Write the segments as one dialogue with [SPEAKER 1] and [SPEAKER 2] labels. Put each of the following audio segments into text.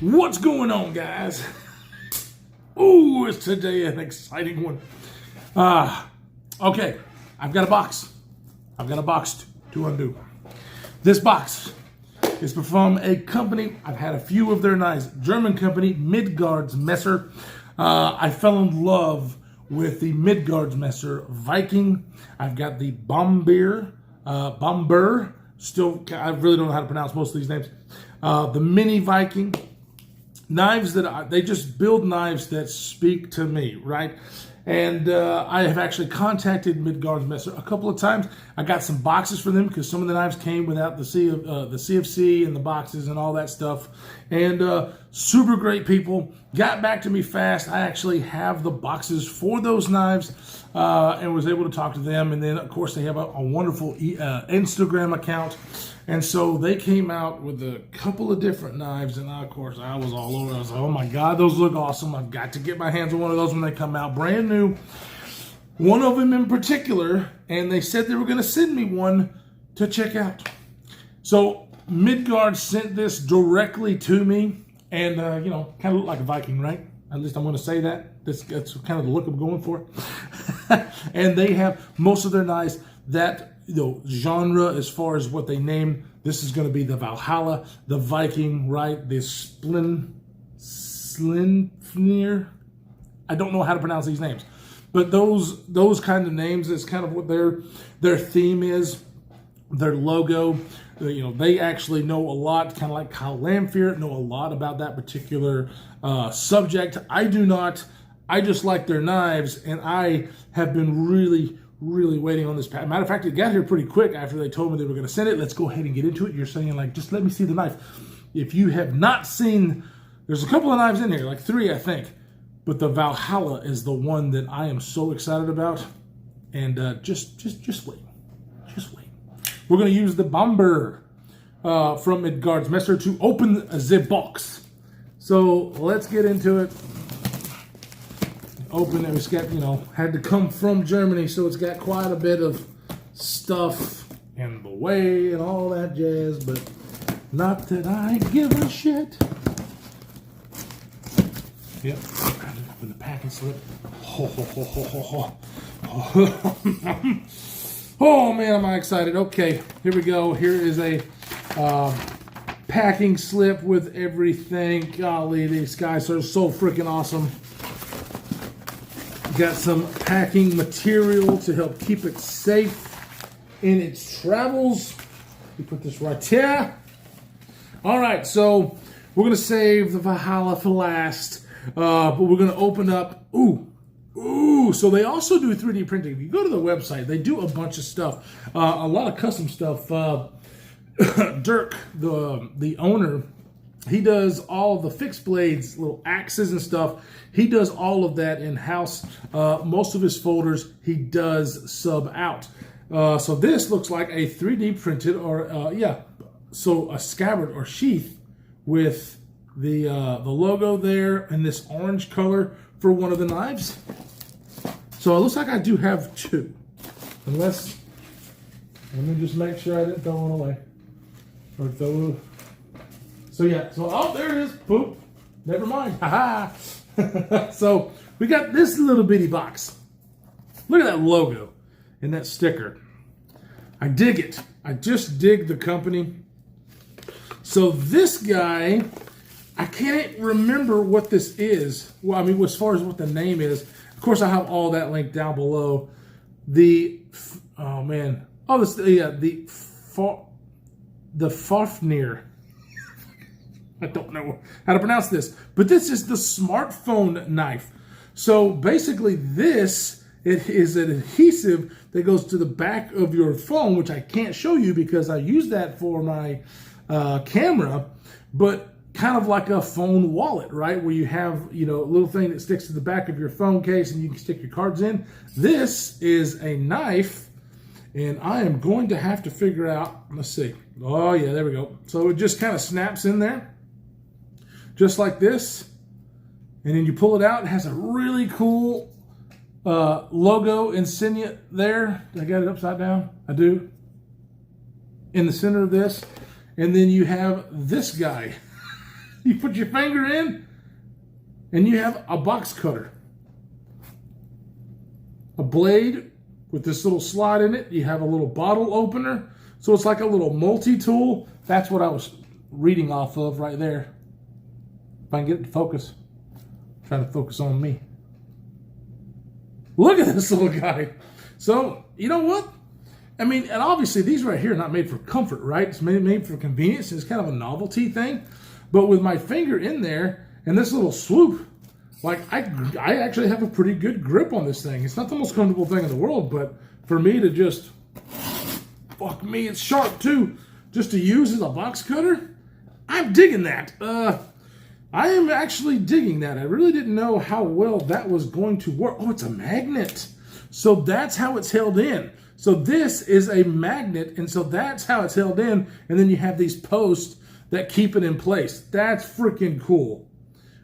[SPEAKER 1] What's going on, guys? Ooh, is today an exciting one. Okay, I've got a box. I've got a box to undo. This box is from a company. I've had a few of their knives. German company, Midgards-Messer. I fell in love with the Midgards-Messer Viking. I've got the Bomber. Still, I really don't know how to pronounce most of these names. The Mini Viking. Knives that they just build knives that speak to me, right? And I have actually contacted Midgards-Messer a couple of times. I got some boxes for them because some of the knives came without the CFC and the boxes and all that stuff. And super great people. Got back to me fast. I actually have the boxes for those knives and was able to talk to them. And then, of course, they have a wonderful Instagram account. And so they came out with a couple of different knives, and of course I was all over. I was like, oh my God, those look awesome. I've got to get my hands on one of those when they come out. Brand new. One of them in particular, and they said they were going to send me one to check out. So Midgard sent this directly to me, and you know, kind of look like a Viking, right? At least I'm going to say that. That's kind of the look I'm going for. And they have most of their knives that, you know, genre as far as what they name. This is going to be the Valhalla, the Viking, right? The Slinfnir. I don't know how to pronounce these names, but those kind of names is kind of what their theme is, their logo. You know, they actually know a lot, kind of like Kyle Lamphere, know a lot about that particular subject. I do not. I just like their knives, and I have been really waiting on this pack. Matter of fact, it got here pretty quick after they told me they were going to send it. Let's go ahead and get into it. You're saying, like, just let me see the knife. If you have not seen, there's a couple of knives in here, like 3, I think. But the Valhalla is the one that I am so excited about. And just wait. Just wait. We're going to use the Bomber from Midgards-Messer to open the box. So let's get into it. Open it. It's got, you know, had to come from Germany, so it's got quite a bit of stuff in the way and all that jazz, but not that I give a shit. Yep. Open the packing slip. Oh man, am I excited. Okay, here we go. Here is a packing slip with everything. Golly, these guys are so freaking awesome. Got some packing material to help keep it safe in its travels. We put this right here. All right, so we're going to save the Valhalla for last, but we're going to open up. Ooh, so they also do 3D printing. If you go to the website, they do a bunch of stuff, a lot of custom stuff. Dirk, the owner, he does all the fixed blades, little axes and stuff. He does all of that in-house. Most of his folders, he does sub out. So this looks like a 3D printed, or so a scabbard or sheath with the logo there and this orange color for one of the knives. So it looks like I do have 2. Unless, let me just make sure I didn't throw one away. Or throw. So yeah, so oh, there it is. Poop. Never mind. Haha. So we got this little bitty box. Look at that logo and that sticker. I dig it. I just dig the company. So this guy, I can't remember what this is. Well, I mean, as far as what the name is. Of course, I have all that linked down below. The Fafnir. I don't know how to pronounce this, but this is the smartphone knife. So basically this, it is an adhesive that goes to the back of your phone, which I can't show you because I use that for my camera, but kind of like a phone wallet, right? Where you have, you know, a little thing that sticks to the back of your phone case and you can stick your cards in. This is a knife, and I am going to have to figure out, let's see. Oh yeah, there we go. So it just kind of snaps in there. Just like this, and then you pull it out. It has a really cool logo insignia there. I got it upside down. I do. In the center of this, and then you have this guy. You put your finger in, and you have a box cutter. A blade with this little slot in it. You have a little bottle opener. So it's like a little multi-tool. That's what I was reading off of right there. If I can get it to focus. I'm trying to focus on me. Look at this little guy. So, you know what? I mean, and obviously these right here are not made for comfort, right? It's made for convenience. It's kind of a novelty thing. But with my finger in there and this little swoop, like I actually have a pretty good grip on this thing. It's not the most comfortable thing in the world, but for me to just, fuck me, it's sharp too, just to use as a box cutter, I'm digging that. I am actually digging that. I really didn't know how well that was going to work. Oh, it's a magnet. So that's how it's held in. So this is a magnet, and so that's how it's held in, and then you have these posts that keep it in place. That's freaking cool.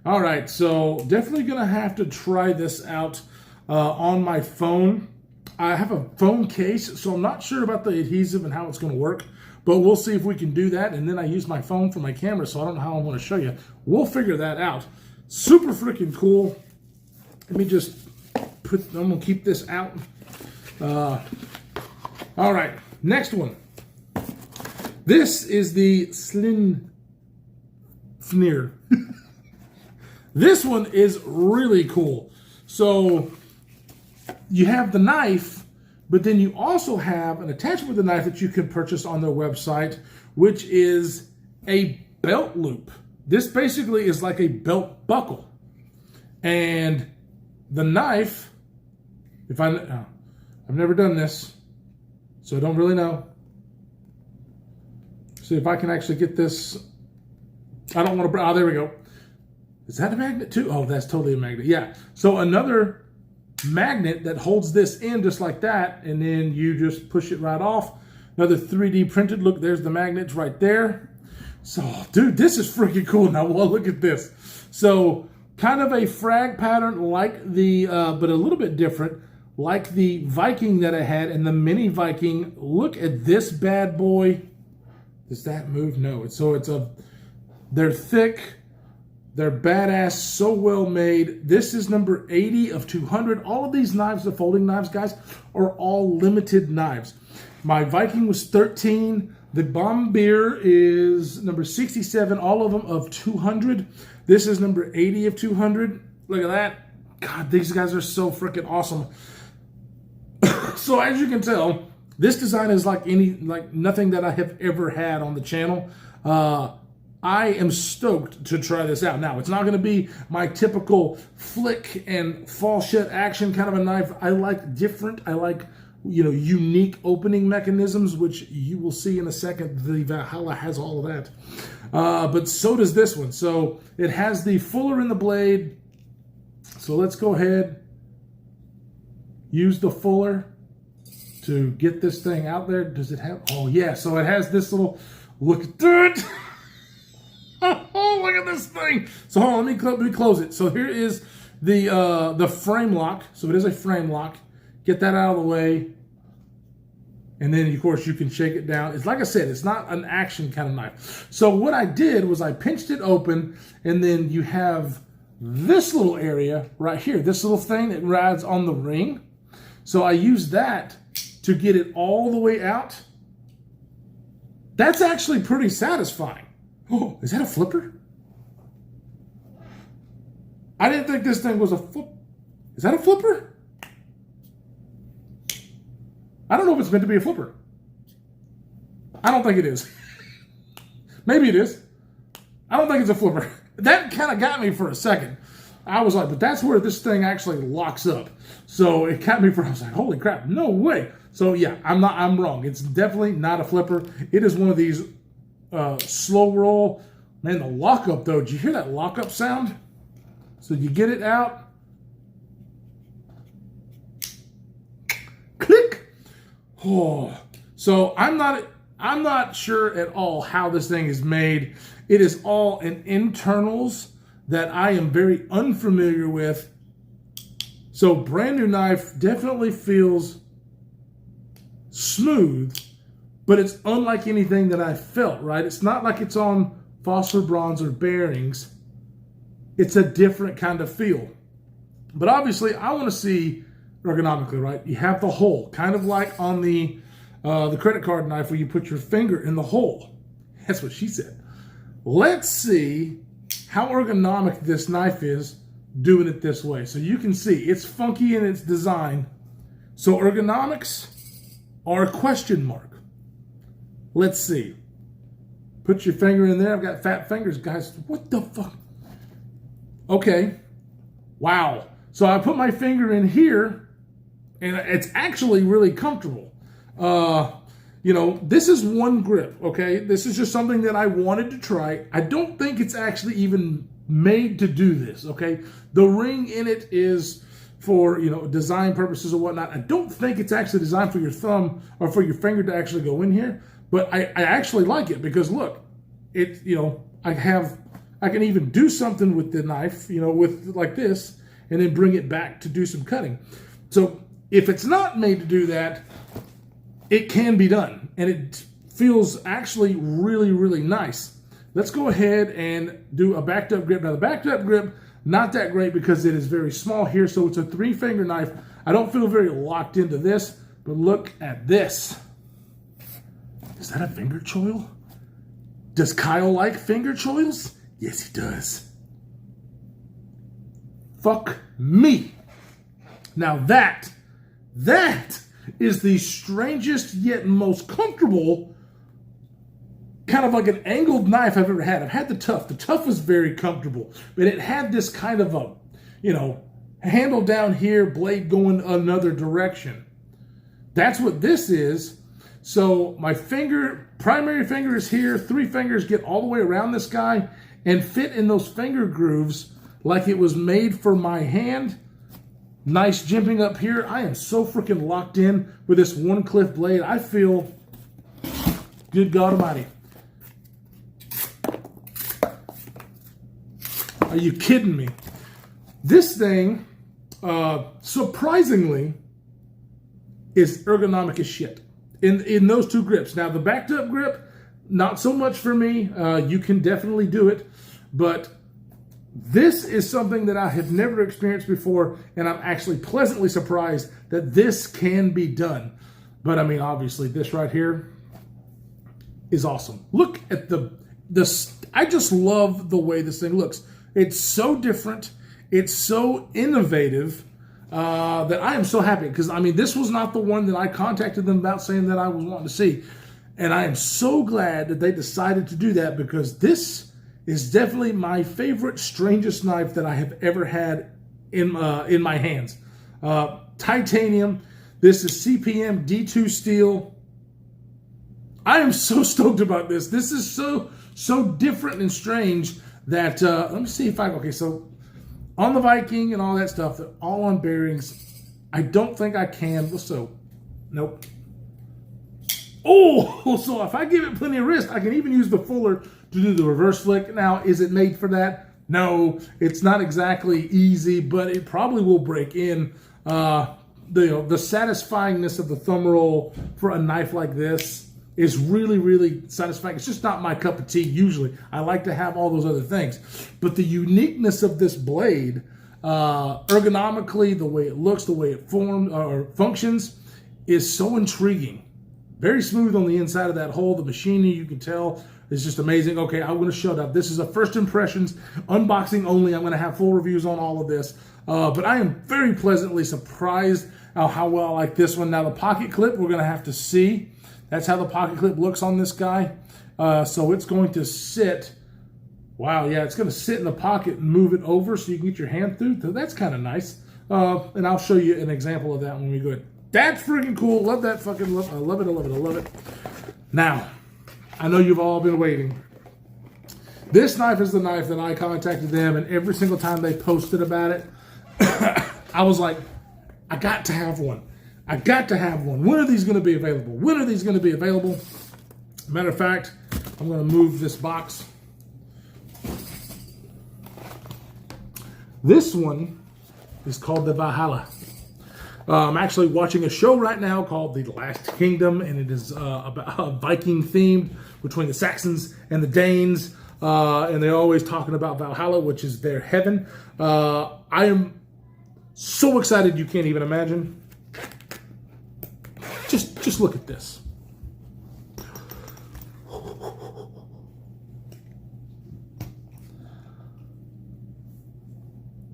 [SPEAKER 1] All right, so definitely going to have to try this out on my phone. I have a phone case, so I'm not sure about the adhesive and how it's going to work, but we'll see if we can do that, and then I use my phone for my camera, so I don't know how I'm going to show you. We'll figure that out. Super freaking cool. Let me just I'm going to keep this out. All right, next one. This is the Slingfnir. This one is really cool. So you have the knife, but then you also have an attachment with the knife that you can purchase on their website, which is a belt loop. This basically is like a belt buckle. And the knife, I've never done this, so I don't really know. See if I can actually get this. I don't want to, oh, there we go. Is that a magnet too? Oh, that's totally a magnet. Yeah. So another magnet that holds this in just like that, and then you just push it right off. Another 3D printed. Look, there's the magnets right there. So, dude, this is freaking cool. Now, well, look at this. So, kind of a frag pattern like the, but a little bit different, like the Viking that I had and the mini Viking. Look at this bad boy. Does that move? No. They're thick. They're badass, so well made. This is number 80 of 200. All of these knives, the folding knives, guys, are all limited knives. My Viking was 13. The Bombeer is number 67, all of them of 200. This is number 80 of 200. Look at that. God, these guys are so freaking awesome. So as you can tell, this design is like nothing that I have ever had on the channel. I am stoked to try this out. Now, it's not going to be my typical flick and fall shut action kind of a knife. I like different. I like, unique opening mechanisms, which you will see in a second. The Valhalla has all of that. But so does this one. So it has the fuller in the blade. So let's go ahead. Use the fuller to get this thing out there. Does it have? Oh, yeah. So it has this little, look at that. Oh, look at this thing. So hold on, let me close it. So here is the frame lock. So it is a frame lock. Get that out of the way. And then, of course, you can shake it down. It's like I said, it's not an action kind of knife. So what I did was I pinched it open, and then you have this little area right here, this little thing that rides on the ring. So I used that to get it all the way out. That's actually pretty satisfying. Oh, is that a flipper? I didn't think this thing was a flip. Is that a flipper? I don't know if it's meant to be a flipper. I don't think it is. Maybe it is. I don't think it's a flipper. That kind of got me for a second. I was like, but that's where this thing actually locks up. So it got me I was like, holy crap, no way. So yeah, I'm wrong. It's definitely not a flipper. It is one of these slow roll. Man, the lockup though, did you hear that lockup sound? So you get it out. Click. Oh, so I'm not sure at all how this thing is made. It is all in internals that I am very unfamiliar with. So brand new knife, definitely feels smooth, but it's unlike anything that I felt, right? It's not like it's on phosphor bronzer bearings, it's a different kind of feel. But obviously, I want to see ergonomically, right? You have the hole, kind of like on the credit card knife where you put your finger in the hole. That's what she said. Let's see how ergonomic this knife is doing it this way. So you can see it's funky in its design. So ergonomics are a question mark. Let's see. Put your finger in there. I've got fat fingers, guys. What the fuck? Okay. Wow. So I put my finger in here, and it's actually really comfortable. You know, this is one grip, okay? This is just something that I wanted to try. I don't think it's actually even made to do this, okay? The ring in it is for, you know, design purposes or whatnot. I don't think it's actually designed for your thumb or for your finger to actually go in here, but I actually like it because look, it, you know, I can even do something with the knife, you know, with like this, and then bring it back to do some cutting. So if it's not made to do that, it can be done, and it feels actually really, really nice. Let's go ahead and do a backed up grip. Now the backed up grip, not that great because it is very small here, so it's a 3-finger knife. I don't feel very locked into this, but look at this. Is that a finger choil? Does Kyle like finger choils? Yes, he does. Fuck me. Now that is the strangest yet most comfortable kind of like an angled knife I've ever had. I've had the Tough. The Tough was very comfortable, but it had this kind of a, you know, handle down here, blade going another direction. That's what this is. So my finger, primary finger is here. 3 fingers get all the way around this guy and fit in those finger grooves like it was made for my hand. Nice jimping up here. I am so freaking locked in with this one cliff blade. I feel, good God Almighty. Are you kidding me? This thing, surprisingly, is ergonomic as shit in those 2 grips. Now, the backed up grip, not so much for me. You can definitely do it, but this is something that I have never experienced before, and I'm actually pleasantly surprised that this can be done. But I mean, obviously, this right here is awesome. Look at I just love the way this thing looks. It's so different. It's so innovative that I am so happy. Because, I mean, this was not the one that I contacted them about saying that I was wanting to see. And I am so glad that they decided to do that because this is definitely my favorite, strangest knife that I have ever had in my hands. Titanium. This is CPM D2 steel. I am so stoked about this. This is so different and strange that, let me see if okay, so on the Viking and all that stuff, they're all on bearings. I don't think I can, so, nope. Oh, so if I give it plenty of wrist, I can even use the fuller to do the reverse flick. Now, is it made for that? No, it's not exactly easy, but it probably will break in. The satisfyingness of the thumb roll for a knife like this is really, really satisfying. It's just not my cup of tea usually. I like to have all those other things. But the uniqueness of this blade, ergonomically, the way it looks, the way it forms or functions, is so intriguing. Very smooth on the inside of that hole. The machining, you can tell, is just amazing. Okay, I'm going to shut up. This is a first impressions, unboxing only. I'm going to have full reviews on all of this. But I am very pleasantly surprised how well I like this one. Now, the pocket clip, we're going to have to see. That's how the pocket clip looks on this guy. So it's going to sit. Wow, yeah, it's going to sit in the pocket and move it over so you can get your hand through. So that's kind of nice. And I'll show you an example of that when we go ahead. That's freaking cool. Love that fucking look. I love it, I love it, I love it. Now, I know you've all been waiting. This knife is the knife that I contacted them, and every single time they posted about it, I was like, I got to have one. I got to have one. When are these going to be available? When are these going to be available? Matter of fact, I'm going to move this box. This one is called the Valhalla. I'm actually watching a show right now called The Last Kingdom, and it is about Viking themed between the Saxons and the Danes. and they're always talking about Valhalla, which is their heaven. I am so excited you can't even imagine. Just look at this.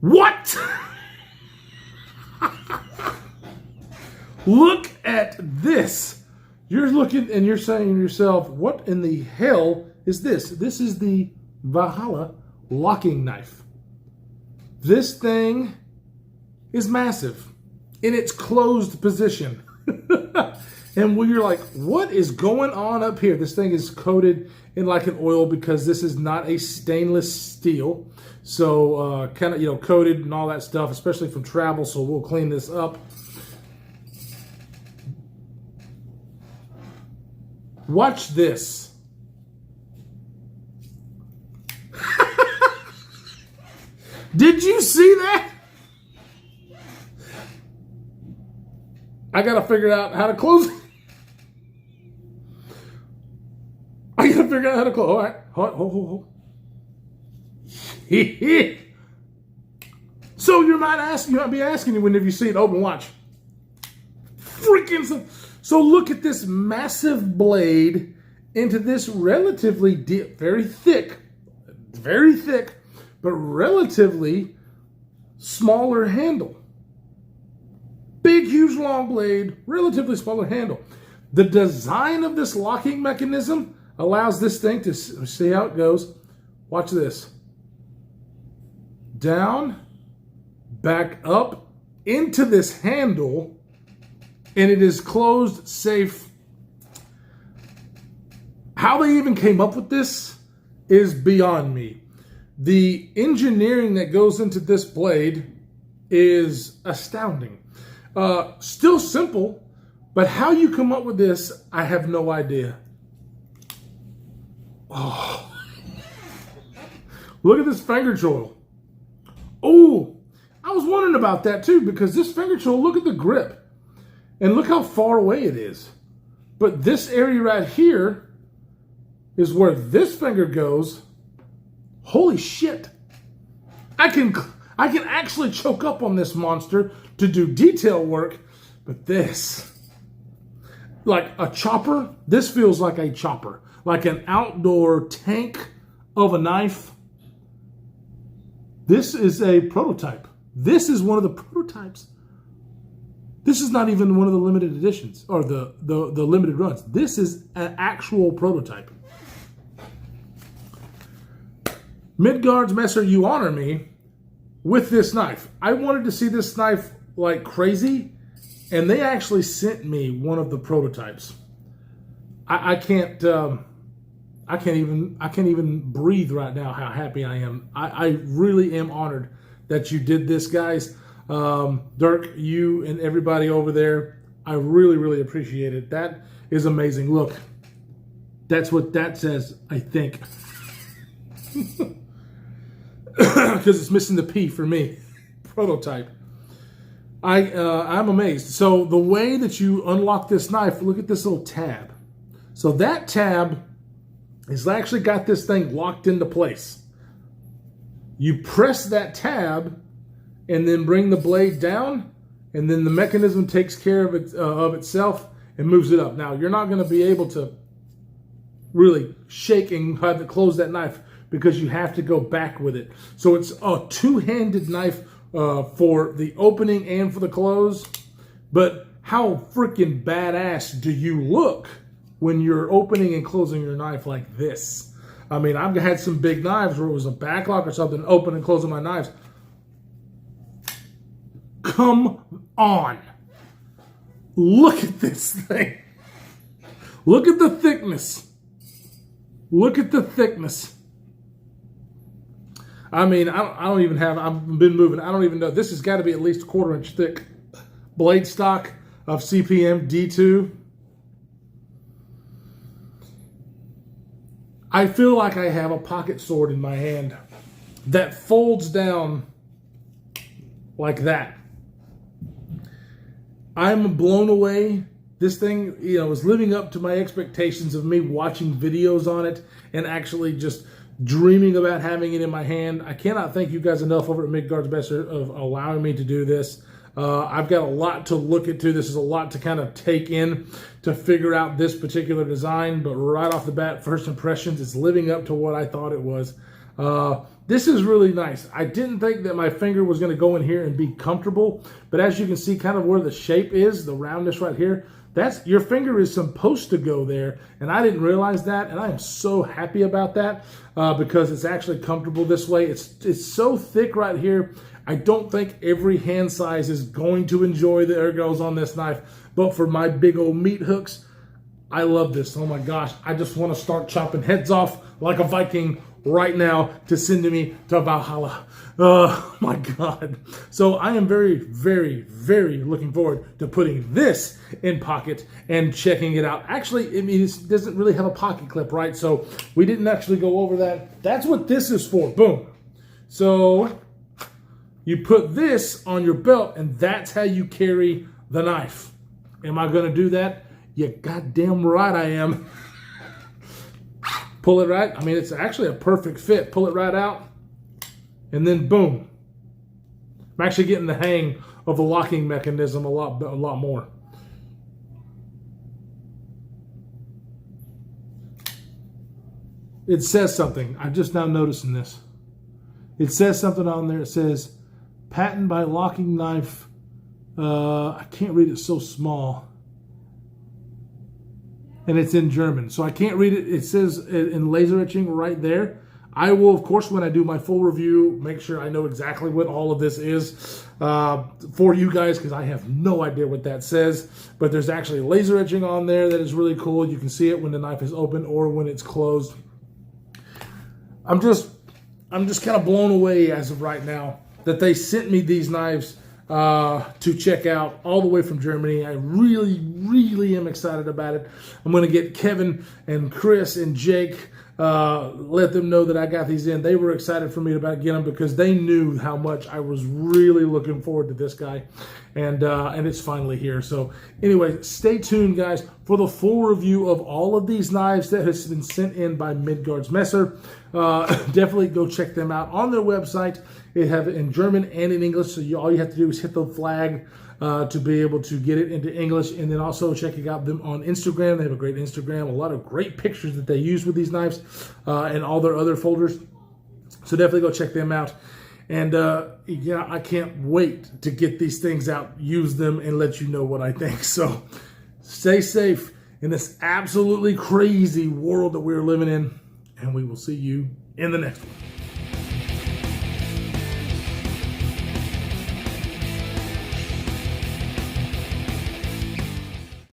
[SPEAKER 1] What? Look at this. You're looking and you're saying to yourself, what in the hell is this? This is the Valhalla locking knife. This thing is massive in its closed position. And when you're like, what is going on up here? This thing is coated in like an oil because this is not a stainless steel. So kind of, coated and all that stuff, especially from travel. So we'll clean this up. Watch this. Did you see that? I got to figure out how to close it. I got to figure out how to close. All right. Hold. So you might be asking whenever you see it open, watch. Freaking so look at this massive blade into this relatively deep, very thick, but relatively smaller handle. Big, huge, long blade, relatively smaller handle. The design of this locking mechanism allows this thing to see how it goes. Watch this. Down, back up into this handle, and it is closed, safe. How they even came up with this is beyond me. The engineering that goes into this blade is astounding. Still simple, but how you come up with this, I have no idea. Oh. Look at this finger choil. Oh, I was wondering about that too, because this finger choil, look at the grip. And look how far away it is. But this area right here is where this finger goes. Holy shit. I can actually choke up on this monster to do detail work, but this, like a chopper, this feels like a chopper, like an outdoor tank of a knife. This is a prototype. This is one of the prototypes. This is not even one of the limited editions or the limited runs. This is an actual prototype. Midgards-Messer, you honor me with this knife. I wanted to see this knife like crazy, and they actually sent me one of the prototypes. I can't even breathe right now how happy I am. I really am honored that you did this, guys. Dirk, you and everybody over there, I really, really appreciate it. That is amazing. Look, that's what that says, I think. Because it's missing the P for me. Prototype. I'm amazed. So the way that you unlock this knife, look at this little tab. So that tab has actually got this thing locked into place. You press that tab and then bring the blade down, and then the mechanism takes care of itself and moves it up. Now, you're not going to be able to really shake and have to close that knife because you have to go back with it. So it's a two-handed knife for the opening and for the close. But how freaking badass do you look when you're opening and closing your knife like this? I mean, I've had some big knives where it was a backlock or something, open and closing my knives. Come on. Look at this thing. Look at the thickness. Look at the thickness. I mean, I don't even have, I've been moving, I don't even know. This has got to be at least 1/4 inch thick. Blade stock of CPM D2. I feel like I have a pocket sword in my hand that folds down like that. I'm blown away. This thing, is living up to my expectations of me watching videos on it and actually just dreaming about having it in my hand. I cannot thank you guys enough over at Midgards-Messer of allowing me to do this. I've got a lot to look into. This is a lot to kind of take in to figure out this particular design, but right off the bat, first impressions, it's living up to what I thought it was. This is really nice. I didn't think that my finger was going to go in here and be comfortable, but as you can see kind of where the shape is, the roundness right here, that's your finger is supposed to go there, and I didn't realize that, and I am so happy about that because it's actually comfortable this way. It's so thick right here. I don't think every hand size is going to enjoy the ergos on this knife, but for my big old meat hooks, I love this. Oh my gosh, I just want to start chopping heads off like a Viking right now to send me to Valhalla. Oh my God. So I am very, very, very looking forward to putting this in pocket and checking it out. Actually, I mean, it doesn't really have a pocket clip, right? So we didn't actually go over that. That's what this is for. Boom. So you put this on your belt and that's how you carry the knife. Am I going to do that? You goddamn right I am. Pull it right. I mean, it's actually a perfect fit. Pull it right out, and then boom. I'm actually getting the hang of the locking mechanism a lot more. It says something. I'm just now noticing this. It says something on there. It says, patent by locking knife. I can't read it, so small. And it's in German, so I can't read it. It says in laser etching right there. I will, of course, when I do my full review, make sure I know exactly what all of this is for you guys, because I have no idea what that says. But there's actually laser etching on there that is really cool. You can see it when the knife is open or when it's closed. I'm just kind of blown away as of right now that they sent me these knives to check out all the way from Germany. I really, really am excited about it. I'm going to get Kevin and Chris and Jake, let them know that I got these in. They were excited for me to get them because they knew how much I was really looking forward to this guy. And it's finally here. So anyway, stay tuned, guys, for the full review of all of these knives that has been sent in by Midgards-Messer. Definitely go check them out on their website. They have it in German and in English, so all you have to do is hit the flag to be able to get it into English. And then also checking out them on Instagram. They have a great Instagram, a lot of great pictures that they use with these knives and all their other folders. So definitely go check them out. And yeah, I can't wait to get these things out, use them, and let you know what I think. So stay safe in this absolutely crazy world that we're living in, and we will see you in the next one.